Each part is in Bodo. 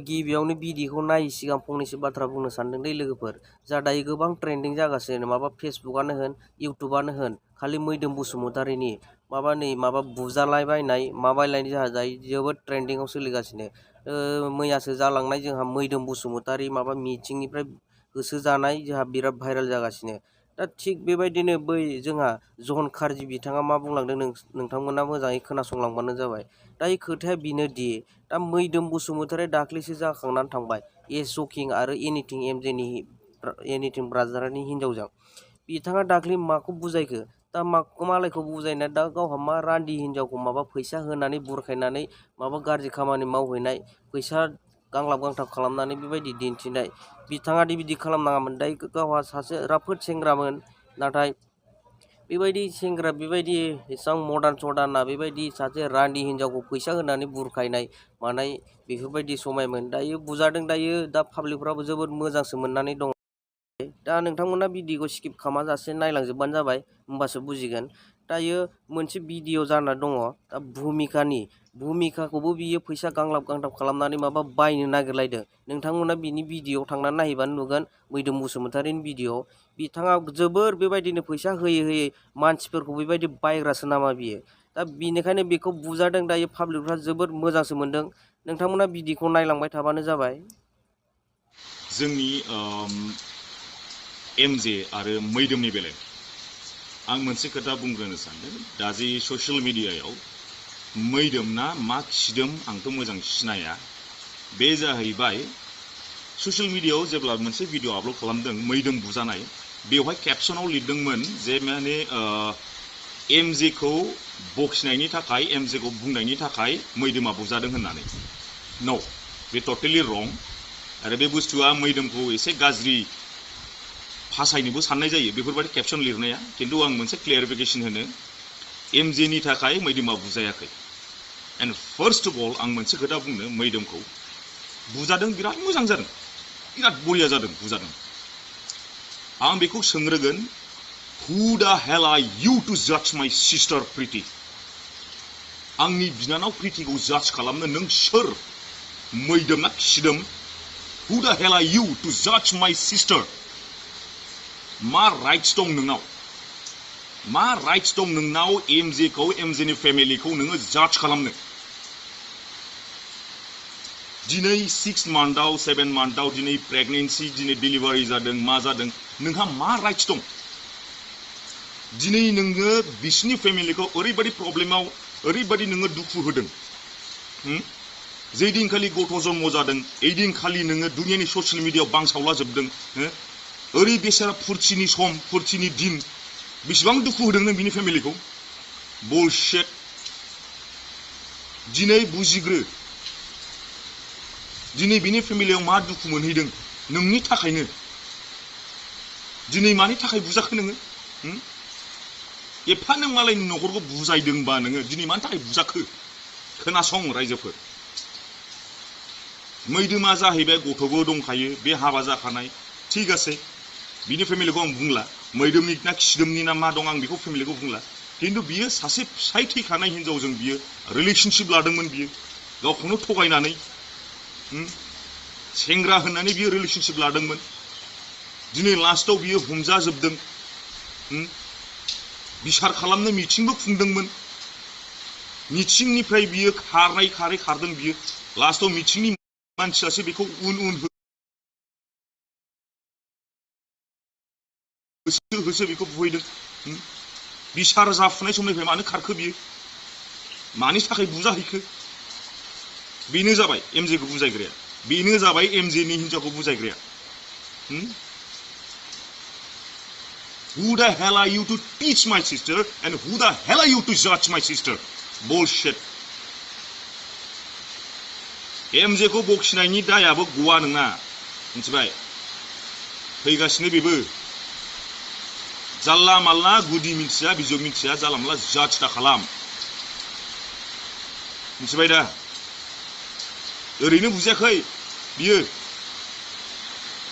गिबियावनो बिदिखौ नायै सिगां फंनैसो बाथ्रा बुंनो सानदों दै लोगोफोर जा दायो गोबां ट्रेन्डिं जागासिनो माबा फेसबुकआनो होन इउटुबानो होन खालि मैदोम बसुमतारीनि माबा बुजालायबायनाय माबायलायनाय जोंहा दायो जोबोद ट्रेन्डिंआव सोलिगासिनो मैयासो जालांनाय जोंहा मैदोम बसुमतारी माबा मिथिंनिफ्राय होसोजानाय जोंहा बिराद भाइरेल जागासिनो दा थिग बेबायदिनो बै जोंहा जन खारजि बिथाङा मा बुंलांदों नोंथांमोना मोजाङै खोनासंलांबानो जाबाय दायो खोथाया बेनोदि दा मैदोम बसुमतारी दाख्लैसो जाखांनानै थांबाय शकिं आरो एनिथिं ब्राजारनि हिनजावजों बिथाङा दाख्लै माखौ बुजायखो दा मालायखौ बुजायना दा गावहा मा रान्दि हिनजावखौ माबा फैसा होनानै बुरखायनानै माबा गाज्रि खामानि मावहैनाय फैसा गांलाब गांथाब खालामनानै बेबायदि दिन्थिनाय बिथाङा बिदि खालामनाङामोन दायो गावहा सासे राफोद सेंग्रामोन नाथाय बेबायदि सेंग्रा बेबायदि एसेबां मडार्न सडार्ना बेबायदि सासे रान्दि हिनजावखौ फैसा होनानै बुरखायनाय मानाय बेफोरबायदि समायमोन दायो बुजादों दायो दा पाब्लिकफ्राबो जोबोद मोजांसो मोननानै दङ दा नोंथांमोना भिडिअखौ स्किप खालामाजासे नायलांजोबबानो जाबाय होमबासो बुजिगोन दायो मोनसे भिडिअ जाना दङ दा भुमिकाखौबो बियो फैसा गांलाब गांथाब खालामनानै माबा बायनो नागिरलायदों नोंथांमोना बिनि भिडिअआव थांनानै नायहैबानो नुगोन मैदोम बसुमतारीनि भिडिअ बिथाङा जोबोर बेबायदिनो फैसा होयै होयै मानसिफोरखौ बेबायदि बायग्रासो नामा बियो दा बिनिखायनो बेखौ बुजादों दायो पाब्लिकफ्रा जोबोद मोजांसो मोनदों नोंथांमोना भिडिअखौ नायलांबाय थाबानो जाबाय जोंनि एमजे आरो मैदोमनि बेलायाव आं मोनसे खोथा बुंग्रोनो सानदों दा जे ससियेल मिडियायाव मैदोमना मा खिदोम आंथ' मोजां सिनाया बे जाहैबाय ससियेल मिडियायाव जेब्ला मोनसे भिडिअ आपल'ड खालामदों मैदोम बुजानाय बेवहाय केपसनाव लिरदोंमोन जे माने एमजेखौ बखिनायनि थाखाय एमजेखौ बुंनायनि थाखाय मैदोमा बुजादों होननानै न' बे टटेलि रं आरो बे बुस्थुआ मैदोमखौ एसे गाज्रि फासायनोबो साननाय जायो बेफोरबायदि केपसन लिरनाया खिन्थु आं मोनसे क्लियारिफिकेसन होनो एमजेनि थाखाय मैदोमा बुजायाखै एन्ड फार्स्ट अफ अल आं मोनसे खोथा बुंनो मैदोमखौ बुजादों बिराद मोजां जादों बिराद बरिया जादों बुजादों आं बेखौ सोंग्रोगोन हु दा हेल आर इउ टु जाज माय सिस्टार प्रिति आंनि बिनानाव प्रितिखौ जाज खालामनो नों सोर मैदोम ना खिदोम हु दा हेल आर इउ टु जाज माय सिस्टार मा राइट्स दं नोंनाव मा राइट्स दं नोंनाव एमजेखौ एमजेनि फेमिलिखौ नोङो जाज खालामनो दिनै 6 मान्थआव 7 मान्थआव दिनै प्रेगनेन्सि दिनै डिलिभारि जादों मा जादों नोंहा मा राइट्स दं दिनै नोङो बिसिनि फेमिलिखौ ओरैबायदि प्रब्लेमाव ओरैबायदि नोङो दुखु होदों जे दिनखालि गथ' जन्म जादों ओइ दिनखालि नोङो दुनियानि ससियेल मिडियायाव बांसावला जोबदों ओरै बेसारा फुरथिनि सम फुरथिनि दिन बेसेबां दुखु होदों नों बिनि फेमिलिखौ बुलशिट दिनै बुजिग्रो दिनै बिनि फेमिलियाव मा दुखु मोनहैदों नोंनि थाखायनो दिनै मानि थाखाय बुजाखो नोङो एफा नों मालायनि न'खरखौ बुजायदोंबा नोङो दिनै मानि थाखाय बुजाखो खोनासं रायजोफोर मैदोमा जाहैबाय गथ'बो दंखायो बे हाबा जाखानाय थिग আছে बिनि फेमिलिखौ आं बुंला मैदोमनि ना खिदोमनि ना मा दं आं बेखौ फेमिलिखौ बुंला खिन्थु बियो सासे फिसाय थैखानाय हिनजावजों बियो रिलेशनशिप लादोंमोन बियो गावखौनो थगायनानै सेंग्रा होननानै बियो रिलेशनशिप लादोंमोन दिनै लास्टआव बियो हमजाजोबदों बिसार खालामनो मिटिंबो खुंदोंमोन मिटिंनिफ्राय बियो खारदों बियो लास्टआव मिटिंनि मानसियासो बेखौ उन होसो बेखौ बुहैदों बिसार जाफुनाय समनिफ्राय मानो खारखो बियो मानि थाखाय बुजाहैखो बेनो जाबाय एमजेखौ बुजायग्राया बेनो जाबाय एमजेनि हिनजावखौ बुजायग्राया Who the hell are you to teach my sister and who the hell are you to judge my sister? Bullshit. एमजेखौ बखिनायनि दायाबो गवा नङा मिथिबाय फैगासिनो बेबो जानला मानला गुदि मिथिया बिजौ मिथिया जानला मानला जाज दा खालाम मिथिबाय दा ओरैनो बुजायाखै बियो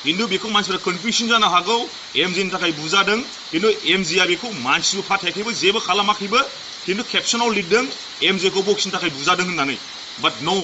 खिन्थु बेखौ मानसिफोरा कनफिउजन जानो हागौ एमजेनि थाखाय बुजादों खिन्थु एमजेआ बेखौ मानसिबो फाथायाखैबो जेबो खालामाखैबो खिन्थु केपसनाव लिरदों एमजेखौ बखिनो थाखाय बुजादों होननानै बाट न'